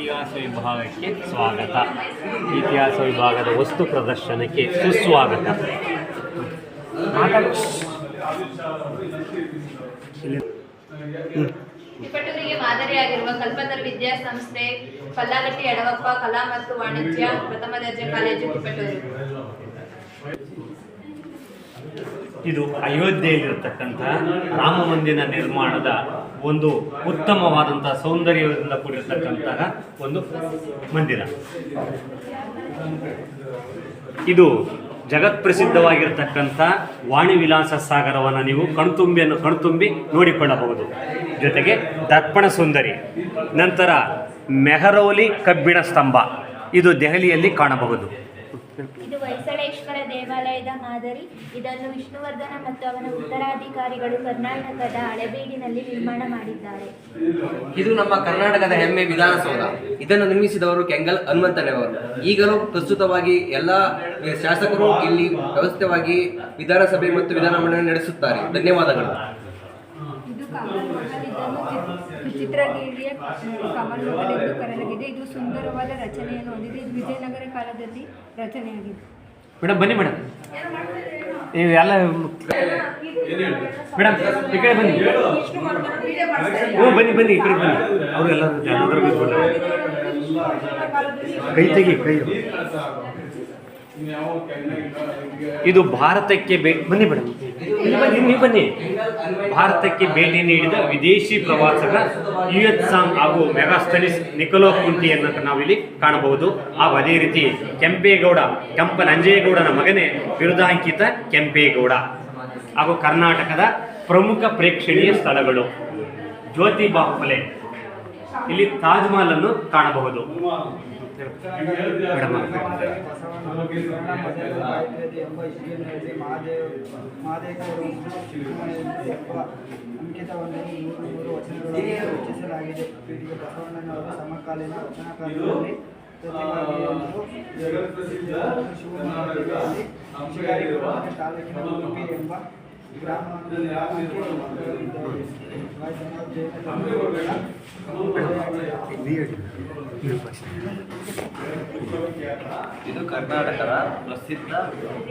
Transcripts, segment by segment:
ಇತಿಹಾಸ ವಿಭಾಗಕ್ಕೆ ಸ್ವಾಗತ. ಇತಿಹಾಸ ವಿಭಾಗದ ವಸ್ತು ಪ್ರದರ್ಶನಕ್ಕೆ ಸುಸ್ವಾಗತ. ತಿಪಟೂರಿಗೆ ಮಾದರಿಯಾಗಿರುವ ಕಲ್ಪತರು ವಿದ್ಯಾಸಂಸ್ಥೆ, ಪಲ್ಲಾಗಟ್ಟಿ ಯಡವಪ್ಪ ಕಲಾ ಮತ್ತು ವಾಣಿಜ್ಯ ಪ್ರಥಮ ದರ್ಜೆ ಕಾಲೇಜು, ತಿಪಟೂರು. ಇದು ಅಯೋಧ್ಯೆಯಲ್ಲಿರತಕ್ಕಂತಹ ರಾಮ ಮಂದಿರ ನಿರ್ಮಾಣದ ಒಂದು ಉತ್ತಮವಾದಂತಹ ಸೌಂದರ್ಯದಿಂದ ಕೂಡಿರತಕ್ಕಂತಹ ಒಂದು ಮಂದಿರ. ಇದು ಜಗತ್ಪ್ರಸಿದ್ಧವಾಗಿರತಕ್ಕಂಥ ವಾಣಿ ವಿಲಾಸ ಸಾಗರವನ್ನು ನೀವು ಕಣ್ತುಂಬಿ ನೋಡಿಕೊಳ್ಳಬಹುದು. ಜೊತೆಗೆ ದರ್ಪಣ ಸುಂದರಿ, ನಂತರ ಮೆಹರೌಲಿ ಕಬ್ಬಿಣ ಸ್ತಂಭ ಇದು ದೆಹಲಿಯಲ್ಲಿ ಕಾಣಬಹುದು. ಇದು ಹೊಯ್ಸಳೇಶ್ವರ ದೇವಾಲಯದ ಮಾದರಿ. ಇದನ್ನು ವಿಷ್ಣುವರ್ಧನ ಮತ್ತು ಅವನ ಉತ್ತರಾಧಿಕಾರಿಗಳು ಕರ್ನಾಟಕದ ಹಳೆಬೀಡಿನಲ್ಲಿ ನಿರ್ಮಾಣ ಮಾಡಿದ್ದಾರೆ. ಇದು ನಮ್ಮ ಕರ್ನಾಟಕದ ಹೆಮ್ಮೆ ವಿಧಾನಸೌಧ. ಇದನ್ನು ನಿರ್ಮಿಸಿದವರು ಕೆಂಗಲ್ ಹನುಮಂತನವರು. ಈಗಲೂ ಪ್ರಸ್ತುತವಾಗಿ ಎಲ್ಲ ಶಾಸಕರು ಇಲ್ಲಿ ವ್ಯವಸ್ಥಿತವಾಗಿ ವಿಧಾನಸಭೆ ಮತ್ತು ವಿಧಾನಮಂಡಲ ನಡೆಸುತ್ತಾರೆ. ಧನ್ಯವಾದಗಳು. ಚಿತ್ರಗಿರಿಯ ಕಮಲ್ ಮಹಲ್ ಎಂದು ಕರೆಯಲಾಗಿದೆ. ಇದು ಸುಂದರವಾದ ರಚನೆಯನ್ನು ಹೊಂದಿದೆ. ಇದು ವಿಜಯನಗರ ಕಾಲದಲ್ಲಿ ರಚನೆಯಾಗಿದೆ. ಮೇಡಮ್ ಬನ್ನಿ ಮೇಡಮ್, ಇವೆಲ್ಲ ಮೇಡಮ್ ಈ ಕಡೆ ಬನ್ನಿ. ಬನ್ನಿ ಈ ಕಡೆ ಬನ್ನಿ. ಅವರು ಎಲ್ಲರೂ ಕೈ ತೆಗಿ ಕೈ. ಇದು ಭಾರತಕ್ಕೆ ಬನ್ನಿ ಮೇಡಮ್, ನೀವು ಬನ್ನಿ. ಭಾರತಕ್ಕೆ ಭೇಟಿ ನೀಡಿದ ವಿದೇಶಿ ಪ್ರವಾಸಕ ಯುಎಚ್ ಸಾಂಗ್ ಹಾಗೂ ಮೆಗಾಸ್ತನಿಸ್ ನಿಕೋಲೋ ಕುಂಟಿಯನ್ನು ನಾವಿಲ್ಲಿ ಕಾಣಬಹುದು. ಹಾಗೂ ಅದೇ ರೀತಿ ಕೆಂಪನಂಜೇಗೌಡನ ಮಗನೇ ಬಿರುದಾಂಕಿತ ಕೆಂಪೇಗೌಡ. ಹಾಗೂ ಕರ್ನಾಟಕದ ಪ್ರಮುಖ ಪ್ರೇಕ್ಷಣೀಯ ಸ್ಥಳಗಳು ಜ್ಯೋತಿಬಾ ಫುಲೆ, ಇಲ್ಲಿ ತಾಜ್ ಮಹಲ್ ಅನ್ನು ಕಾಣಬಹುದು. ಅಂಕಿತವೊಂದನ್ನು 103 ವಚನಗಳನ್ನು ರಚಿಸಲಾಗಿದೆ. ಪೀಠಿಗೆ ಬಸವಣ್ಣನವರು ಸಮಕಾಲೀನ ವಚನಕಾರರಲ್ಲಿ ತಾಲೂಕಿನ ಉಡುಪಿ ಎಂಬ ಇದು ಕರ್ನಾಟಕದ ಪ್ರಸಿದ್ಧ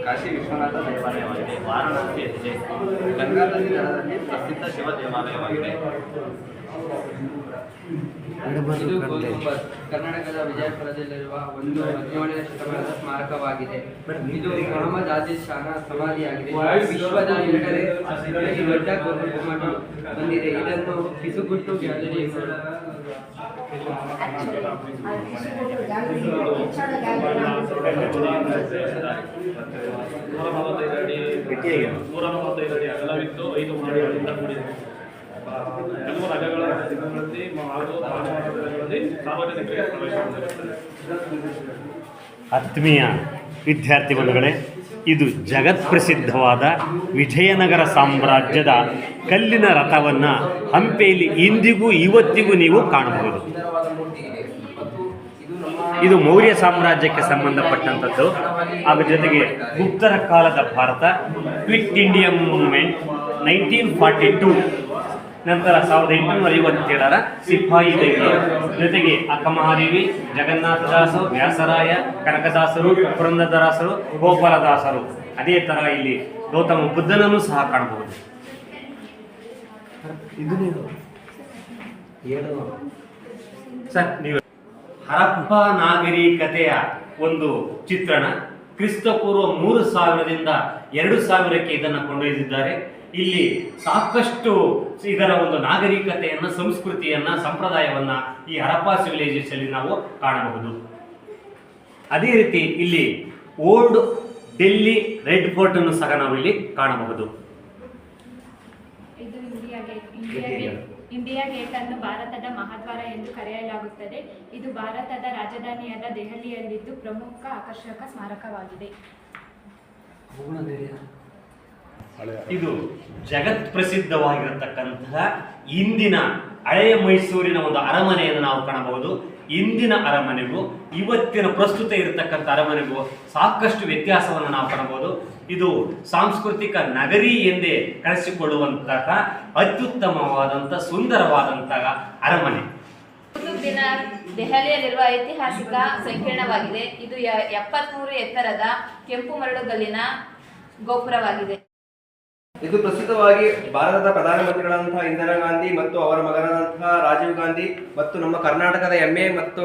ಕಾಶಿ ವಿಶ್ವನಾಥ ದೇವಾಲಯವಾಗಿದೆ. ವಾರಣಾಸಿಯಲ್ಲಿ ಗಂಗಾ ನದಿ ದಡದಲ್ಲಿ ಪ್ರಸಿದ್ಧ ಶಿವ ದೇವಾಲಯವಾಗಿದೆ. ಇದು ಕರ್ನಾಟಕದ ವಿಜಯಪುರದಲ್ಲಿರುವ ಒಂದು 17ನೇ ಶತಮಾನದ ಸ್ಮಾರಕವಾಗಿದೆ. ಇದು ಮೊಹಮ್ಮದ್ ಆದಿಲ್ ಶಾನ ಸಮಾಧಿಯಾಗಿದೆ. ವಿಶ್ವದ 2ನೇ ಅತಿ ದೊಡ್ಡ ಗುಮ್ಮಟ ಹೊಂದಿದೆ. ಇದನ್ನು ಪಿಸುಗುಟ್ಟು ಗ್ಯಾಲರಿ ಅಗಲವಿದ್ದು 5 ಮಹಡಿಗಳಿಂದ ಕೂಡಿದೆ. ಕೆಲವು ರಜಗಳ ದಿನಗಳಲ್ಲಿ ಹಾಗೂ ಸಾರ್ವಜನಿಕರಿಗೆ ಪ್ರವೇಶ ಹೊಂದಿರುತ್ತದೆ. ಆತ್ಮೀಯ ವಿದ್ಯಾರ್ಥಿ ಬಂಧುಗಳೇ, ಇದು ಜಗತ್ಪ್ರಸಿದ್ಧವಾದ ವಿಜಯನಗರ ಸಾಮ್ರಾಜ್ಯದ ಕಲ್ಲಿನ ರಥವನ್ನು ಹಂಪಿಯಲ್ಲಿ ಇಂದಿಗೂ ಇವತ್ತಿಗೂ ನೀವು ಕಾಣಬಹುದು. ಇದು ಮೌರ್ಯ ಸಾಮ್ರಾಜ್ಯಕ್ಕೆ ಸಂಬಂಧಪಟ್ಟಂಥದ್ದು. ಹಾಗೂ ಜೊತೆಗೆ ಗುಪ್ತರ ಕಾಲದ ಭಾರತ, ಕ್ವಿಟ್ ಇಂಡಿಯಾ ಮೂವ್ಮೆಂಟ್ 1942, ನಂತರ 1857ರ ಸಿಪಾಯಿ ದಂಗೆ, ಜೊತೆಗೆ ಅಕ್ಕಮಹಾದೇವಿ, ಜಗನ್ನಾಥದಾಸರು, ವ್ಯಾಸರಾಯ, ಕನಕದಾಸರು, ಪುರಂದರದಾಸರು, ಗೋಪಾಲದಾಸರು. ಅದೇ ಥರ ಇಲ್ಲಿ ಗೌತಮ ಬುದ್ಧನನ್ನು ಸಹ ಕಾಣಬಹುದು. ಸರ್, ನೀವು ಹರಪ್ಪ ನಾಗರಿಕತೆಯ ಒಂದು ಚಿತ್ರಣ. ಕ್ರಿಸ್ತಪೂರ್ವ 3000ರಿಂದ 2000ಕ್ಕೆ ಇದನ್ನು ಕೊಂಡೊಯ್ದಿದ್ದಾರೆ. ಇಲ್ಲಿ ಸಾಕಷ್ಟು ಇದರ ಒಂದು ನಾಗರಿಕತೆಯನ್ನು, ಸಂಸ್ಕೃತಿಯನ್ನು, ಸಂಪ್ರದಾಯವನ್ನು ಈ ಹರಪ್ಪ ಸಿವಿಲೈಸೇಷನ್ ನಾವು ಕಾಣಬಹುದು. ಅದೇ ರೀತಿ ಇಲ್ಲಿ ಓಲ್ಡ್ ಡೆಲ್ಲಿ ರೆಡ್ ಫೋರ್ಟ್ ಅನ್ನು ಸಹ ನಾವು ಇಲ್ಲಿ ಕಾಣಬಹುದು. ಇದು ಇಂಡಿಯಾ ಗೇಟ್ ಅನ್ನು ಭಾರತದ ಮಹಾದ್ವಾರ ಎಂದು ಕರೆಯಲಾಗುತ್ತದೆ. ಇದು ಭಾರತದ ರಾಜಧಾನಿಯಾದ ದೆಹಲಿಯಲ್ಲಿದ್ದು ಪ್ರಮುಖ ಆಕರ್ಷಕ ಸ್ಮಾರಕವಾಗಿದೆ. ಇದು ಜಗತ್ ಪ್ರಸಿದ್ಧವಾಗಿರತಕ್ಕಂತಹ ಇಂದಿನ ಹಳೆಯ ಮೈಸೂರಿನ ಒಂದು ಅರಮನೆಯನ್ನು ನಾವು ಕಾಣಬಹುದು. ಇಂದಿನ ಅರಮನೆಗೂ ಇವತ್ತಿನ ಪ್ರಸ್ತುತ ಇರತಕ್ಕಂಥ ಅರಮನೆಗೂ ಸಾಕಷ್ಟು ವ್ಯತ್ಯಾಸವನ್ನು ನಾವು ಕಾಣಬಹುದು. ಇದು ಸಾಂಸ್ಕೃತಿಕ ನಗರಿ ಎಂದೇ ಕರೆಸಿಕೊಳ್ಳುವಂತಹ ಅತ್ಯುತ್ತಮವಾದಂಥ ಸುಂದರವಾದಂತಹ ಅರಮನೆ. ಇಂದಿನ ದೆಹಲಿಯಲ್ಲಿರುವ ಐತಿಹಾಸಿಕ ಸಂಕೀರ್ಣವಾಗಿದೆ. ಇದು 73 ಎತ್ತರದ ಕೆಂಪು ಮರಳುಗಲ್ಲಿನ ಗೋಪುರವಾಗಿದೆ. ಇದು ಪ್ರಸ್ತುತವಾಗಿ ಭಾರತದ ಪ್ರಧಾನಮಂತ್ರಿಗಳಾದಂತಹ ಇಂದಿರಾ ಗಾಂಧಿ ಮತ್ತು ಅವರ ಮಗನಾದಂತಹ ರಾಜೀವ್ ಗಾಂಧಿ ಮತ್ತು ನಮ್ಮ ಕರ್ನಾಟಕದ ಹೆಮ್ಮೆ ಮತ್ತು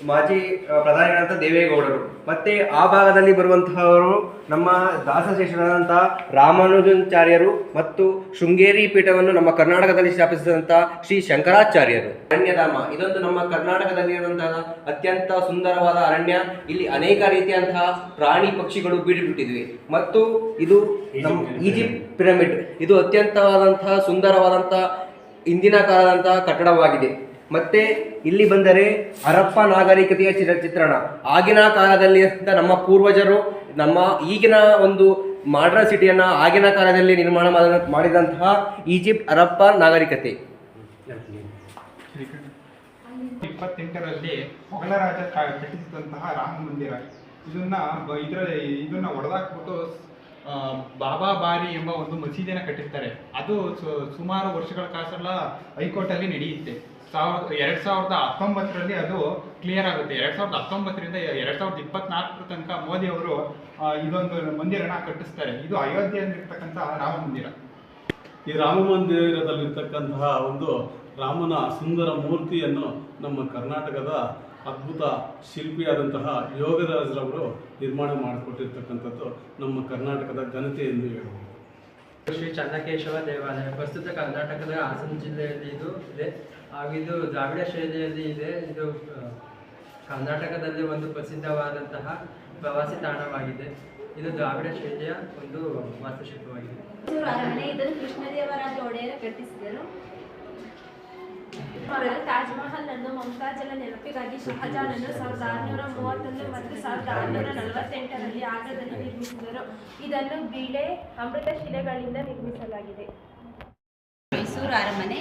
ಮಾಜಿ ಪ್ರಧಾನಿಗಳಂತಹ ದೇವೇಗೌಡರು ಮತ್ತೆ ಆ ಭಾಗದಲ್ಲಿ ಬರುವಂತಹವರು ನಮ್ಮ ದಾಸಶೇಷರಾದಂತಹ ರಾಮಾನುಜಾಚಾರ್ಯರು ಮತ್ತು ಶೃಂಗೇರಿ ಪೀಠವನ್ನು ನಮ್ಮ ಕರ್ನಾಟಕದಲ್ಲಿ ಸ್ಥಾಪಿಸಿದಂತಹ ಶ್ರೀ ಶಂಕರಾಚಾರ್ಯರು. ಅರಣ್ಯಧಾಮ ಇದೊಂದು ನಮ್ಮ ಕರ್ನಾಟಕದಲ್ಲಿರುವಂತಹ ಅತ್ಯಂತ ಸುಂದರವಾದ ಅರಣ್ಯ. ಇಲ್ಲಿ ಅನೇಕ ರೀತಿಯಂತಹ ಪ್ರಾಣಿ ಪಕ್ಷಿಗಳು ಬೀಡುಬಿಟ್ಟಿವೆ ಮತ್ತು ಇದು ನಮ್ಮ ಈಜಿಪ್ಟ್ ಪಿರಮಿಡ್ ಇದು ಅತ್ಯಂತವಾದಂತಹ ಸುಂದರವಾದಂತಹ ಇಂದಿನ ಕಾಲದಂತಹ ಕಟ್ಟಡವಾಗಿದೆ. ಮತ್ತೆ ಇಲ್ಲಿ ಬಂದರೆ ಹರಪ್ಪ ನಾಗರಿಕತೆಯ ಚಿತ್ರಣ ಆಗಿನ ಕಾಲದಲ್ಲಿ ನಮ್ಮ ಪೂರ್ವಜರು ನಮ್ಮ ಈಗಿನ ಒಂದು ಮಾಡ್ರನ್ ಸಿಟಿಯನ್ನ ಆಗಿನ ಕಾಲದಲ್ಲಿ ನಿರ್ಮಾಣ ಮಾಡಿದಂತಹ ಈಜಿಪ್ಟ್ ಹರಪ್ಪ ನಾಗರಿಕತೆ. 28ರಲ್ಲಿ ಮೊಘಲ ರಾಜ ಕಟ್ಟಿಸಿದಂತಹ ರಾಮ ಮಂದಿರ ಇದನ್ನ ಹೊಡೆದಾಕ್ಬಿಟ್ಟು ಬಾಬಾ ಬಾರಿ ಎಂಬ ಒಂದು ಮಸೀದಿಯನ್ನು ಕಟ್ಟಿರ್ತಾರೆ. ಅದು ಸುಮಾರು ವರ್ಷಗಳ ಕಾಲ ಹೈಕೋರ್ಟಲ್ಲಿ ನಡೆಯುತ್ತೆ. 2019ರಲ್ಲಿ ಅದು ಕ್ಲಿಯರ್ ಆಗುತ್ತೆ. 2019ರಿಂದ 2024 ತನಕ ಮೋದಿ ಅವರು ಇದೊಂದು ಮಂದಿರನ ಕಟ್ಟಿಸ್ತಾರೆ. ಇದು ಅಯೋಧ್ಯೆಯಲ್ಲಿರ್ತಕ್ಕಂಥ ರಾಮ ಮಂದಿರ. ಈ ರಾಮ ಮಂದಿರದಲ್ಲಿರ್ತಕ್ಕಂತಹ ಒಂದು ರಾಮನ ಸುಂದರ ಮೂರ್ತಿಯನ್ನು ನಮ್ಮ ಕರ್ನಾಟಕದ ಅದ್ಭುತ ಶಿಲ್ಪಿಯಾದಂತಹ ಯೋಗರಾಜರವರು ನಿರ್ಮಾಣ ಮಾಡಿಕೊಟ್ಟಿರ್ತಕ್ಕಂಥದ್ದು ನಮ್ಮ ಕರ್ನಾಟಕದ ಘನತೆ ಎಂದು ಹೇಳಬಹುದು. ಶ್ರೀ ಚನ್ನಕೇಶವ ದೇವಾಲಯ ಪ್ರಸ್ತುತ ಕರ್ನಾಟಕದ ಹಾಸನ ಜಿಲ್ಲೆಯಲ್ಲಿ ಇದು ಇದೆ. ಹಾಗೂ ಇದು ದ್ರಾವಿಡ ಶೈಲಿಯಲ್ಲಿ ಇದೆ. ಇದು ಕರ್ನಾಟಕದಲ್ಲಿ ಒಂದು ಪ್ರಸಿದ್ಧವಾದಂತಹ ಪ್ರವಾಸಿ ತಾಣವಾಗಿದೆ. ಇದು ದ್ರಾವಿಡ ಶೈಲಿಯ ಒಂದು ವಾಸ್ತುಶಿಲ್ಪವಾಗಿದೆ. ಇದನ್ನು ಕೃಷ್ಣದೇವರಾಜ ಒಡೆಯರು ಕಟ್ಟಿಸಿದರು. ತಾಜ್ ಮಹಲ್ ಅನ್ನು ಮುಮ್ತಾಜಳ ನೆನಪಿಗಾಗಿ ಶಹಜಾನನು 1631 ಮತ್ತು 1648ರಲ್ಲಿ ಆಗ್ರಾದಲ್ಲಿ ನಿರ್ಮಿಸಿದರು. ಇದನ್ನು ಬಿಳೆ ಅಮೃತ ಶಿಲೆಗಳಿಂದ ನಿರ್ಮಿಸಲಾಗಿದೆ. ಮೈಸೂರು ಅರಮನೆ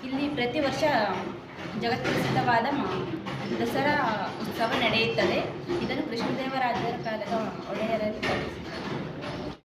ಇಲ್ಲಿ ಪ್ರತಿ ವರ್ಷ ಜಗತ್ಪ್ರಸಿದ್ಧವಾದ ದಸರಾ ಉತ್ಸವ ನಡೆಯುತ್ತದೆ. ಇದನ್ನು ಕೃಷ್ಣದೇವರಾಜರ ಕಾಲದ ಒಡೆಯರಲ್ಲಿ